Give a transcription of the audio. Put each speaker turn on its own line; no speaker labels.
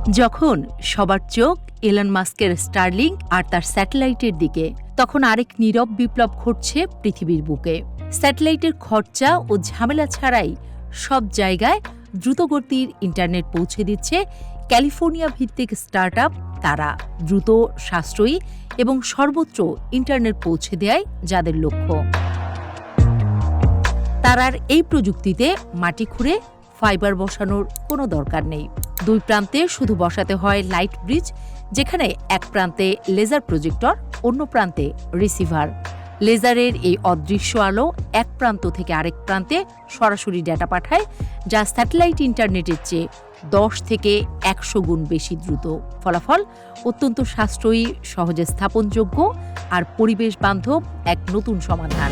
যখন সবার চোখ এলন মাস্কের স্টারলিংক আর তার স্যাটেলাইটের দিকে, তখন আরেক নীরব বিপ্লব ঘটছে পৃথিবীর বুকে। স্যাটেলাইটের খরচা ও ঝামেলা ছাড়াই সব জায়গায় দ্রুতগতির ইন্টারনেট পৌঁছে দিচ্ছে ক্যালিফোর্নিয়া ভিত্তিক স্টার্টআপ তারা। দ্রুত, সাশ্রয়ী এবং সর্বত্র ইন্টারনেট পৌঁছে দেয় যাদের লক্ষ্য। তারার এই প্রযুক্তিতে মাটি খুঁড়ে ফাইবার বসানোর কোনো দরকার নেই। দুই প্রান্তে শুধু বসাতে হয় লাইট ব্রিজ, যেখানে এক প্রান্তে লেজার প্রজেক্টর, অন্য প্রান্তে রিসিভার। লেজারের এই অদৃশ্য আলো এক প্রান্ত থেকে আরেক প্রান্তে সরাসরি ডেটা পাঠায়, যা স্যাটেলাইট ইন্টারনেটের চেয়ে 10 থেকে 100 গুণ বেশি দ্রুত। ফলাফল অত্যন্ত সাশ্রয়ী, সহজে স্থাপনযোগ্য আর পরিবেশ বান্ধব এক নতুন সমাধান।